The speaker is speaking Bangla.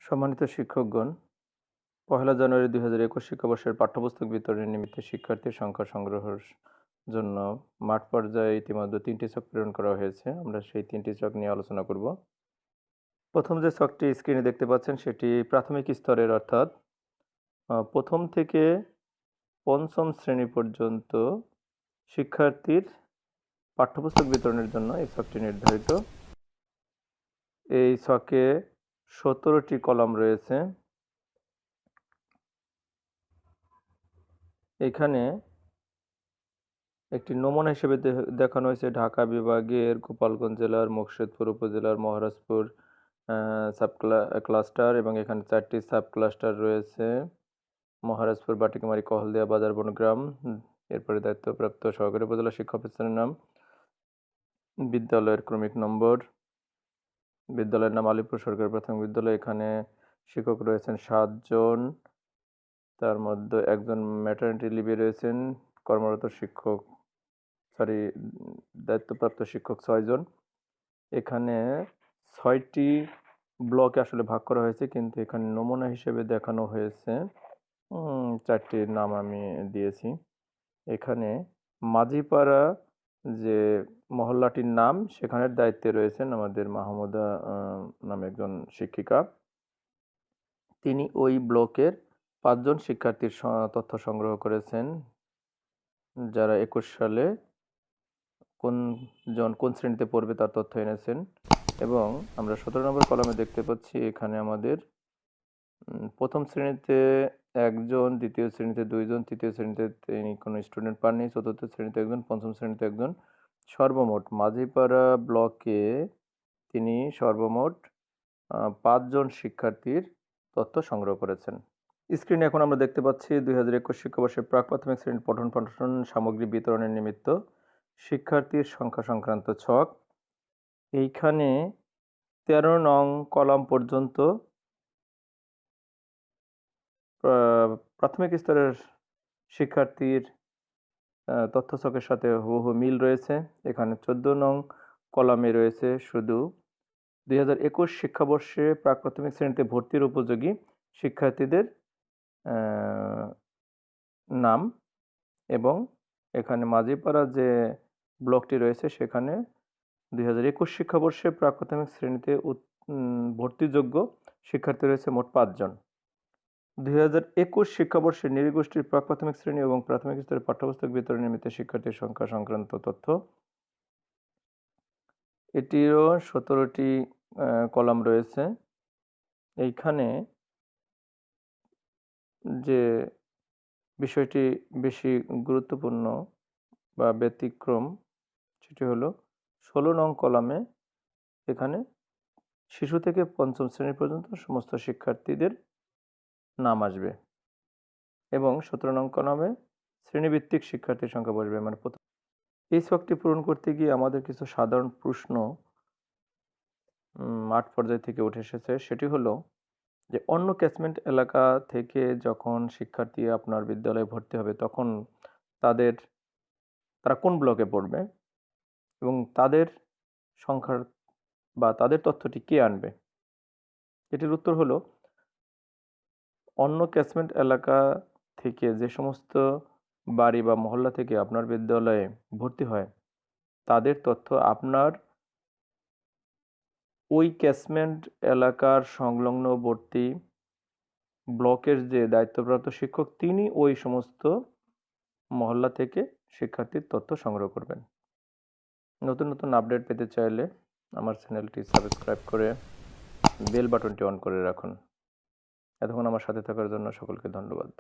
সম্মানিত শিক্ষকগণ, পহেলা জানুয়ারি ২০২১ শিক্ষাবর্ষের পাঠ্যপুস্তক বিতরণের নিমিত্তে শিক্ষার্থীর সংখ্যা সংগ্রহের জন্য মাঠ পর্যায়ে ইতিমধ্যে ৩টি ছক প্রেরণ করা হয়েছে। আমরা সেই ৩টি ছক নিয়ে আলোচনা করব। প্রথম যে ছকটি স্ক্রিনে দেখতে পাচ্ছেন সেটি প্রাথমিক স্তরের অর্থাৎ প্রথম থেকে পঞ্চম শ্রেণী পর্যন্ত শিক্ষার্থীর পাঠ্যপুস্তক বিতরণের জন্য এই ছকটি নির্ধারিত। এই ছকে ১৭টি কলাম রয়েছে। এখানে একটি নমুনা হিসেবে দেখানো হয়েছে ঢাকা বিভাগের গোপালগঞ্জ জেলার মুর্শিদপুর উপজেলার মহারাজপুর সাব ক্লাস্টার, এবং এখানে 4টি সাব ক্লাস্টার রয়েছে। মহারাজপুর, বাটিকুমারী, কহলদিয়া, বাজার, বনগ্রাম। এরপরে দায়িত্বপ্রাপ্ত সহকারী উপজেলা শিক্ষা অফিসারের নাম, বিদ্যালয়ের ক্রমিক নম্বর, বিদ্যালয়ের নাম আলিপুর সরকারি প্রাথমিক বিদ্যালয়। এখানে শিক্ষক রয়েছেন 7 জন, তার মধ্যে একজন ম্যাটারনিটি লিভে রয়েছেন। কর্মরত শিক্ষক দায়িত্বপ্রাপ্ত শিক্ষক 6 জন। এখানে 6টি ব্লকে আসলে ভাগ করা হয়েছে, কিন্তু এখানে নমুনা হিসেবে দেখানো হয়েছে 4টির নাম আমি দিয়েছি। এখানে মাঝিপাড়া যে মহল্লাটির নাম, সেখানের দায়িত্বে রয়েছেন আমাদের মাহমুদা নামে একজন শিক্ষিকা। তিনি ওই ব্লকের 5 জন শিক্ষার্থীর তথ্য সংগ্রহ করেছেন, যারা 21 সালে কোন শ্রেণীতে পড়বে তার তথ্য এনেছেন। এবং আমরা 17 নম্বর কলামে দেখতে পাচ্ছি এখানে আমাদের প্রথম শ্রেণীতে 1 জন, দ্বিতীয় শ্রেণীতে 2 জন, তৃতীয় শ্রেণীতে তিনি কোনো স্টুডেন্ট পাননি, চতুর্থ শ্রেণীতে 1 জন, পঞ্চম শ্রেণীতে 1 জন। সর্বমোট মাঝিপাড়া ব্লকে তিনি সর্বমোট 5 জন শিক্ষার্থীর তথ্য সংগ্রহ করেছেন। স্ক্রিনে এখন আমরা দেখতে পাচ্ছি ২০২১ শিক্ষাবর্ষের প্রাক-প্রাথমিক শ্রেণীর পঠন-পাঠন সামগ্রী বিতরণের নিমিত্ত শিক্ষার্থীর সংখ্যা সংক্রান্ত ছক। এইখানে 13 নং কলাম পর্যন্ত প্রাথমিক স্তরের শিক্ষার্থীর তথ্য ছকের সাথে হুবহু মিল রয়েছে। এখানে 14 নং কলামে রয়েছে শুধু ২০২১ শিক্ষাবর্ষে প্রাক-প্রাথমিক শ্রেণীতে ভর্তির উপযোগী শিক্ষার্থীদের নাম, এবং এখানে মাঝিপাড়া যে ব্লকটি রয়েছে সেখানে ২০২১ শিক্ষাবর্ষে প্রাক-প্রাথমিক শ্রেণীতে ভর্তিযোগ্য শিক্ষার্থী রয়েছে মোট 5 জন। ২০২১ শিক্ষাবর্ষে নৃগোষ্ঠীর প্রাক-প্রাথমিক শ্রেণী এবং প্রাথমিক স্তরের পাঠ্যপুস্তক বিতরণের নিমিত্তে শিক্ষার্থীর সংখ্যা সংক্রান্ত তথ্য। এটিরও 17টি কলাম রয়েছে। এইখানে যে বিষয়টি বেশি গুরুত্বপূর্ণ বা ব্যতিক্রম সেটি হলো 16 নং কলামে এখানে শিশু থেকে পঞ্চম শ্রেণী পর্যন্ত সমস্ত শিক্ষার্থীদের নাম আসবে, এবং 17 নং কলামে শ্রেণীভিত্তিক শিক্ষার্থীর সংখ্যা বসবে। মানে এই ছকটি পূরণ করতে গিয়ে আমাদের কিছু সাধারণ প্রশ্ন মাঠ পর্যায় থেকে উঠে এসেছে। সেটি হলো যে অন্য ক্যাচমেন্ট এলাকা থেকে যখন শিক্ষার্থী আপনার বিদ্যালয়ে ভর্তি হবে তখন তারা কোন ব্লকে পড়বে এবং তাদের সংখ্যার বা তাদের তথ্যটি কে আনবে? এটির উত্তর হলো, অন্য ক্যাচমেন্ট এলাকা থেকে যে সমস্ত বাড়ি বা মহল্লা থেকে আপনার বিদ্যালয়ে ভর্তি হয় তাদের তথ্য আপনার ওই ক্যাচমেন্ট এলাকার সংলগ্নবর্তী ব্লকের যে দায়িত্বপ্রাপ্ত শিক্ষক তিনি ওই সমস্ত মহল্লা থেকে শিক্ষার্থীর তথ্য সংগ্রহ করবেন। নতুন নতুন আপডেট পেতে চাইলে আমার চ্যানেলটি সাবস্ক্রাইব করে বেল বাটনটি অন করে রাখুন। এতক্ষণ আমার সাথে থাকার জন্য সকলকে ধন্যবাদ।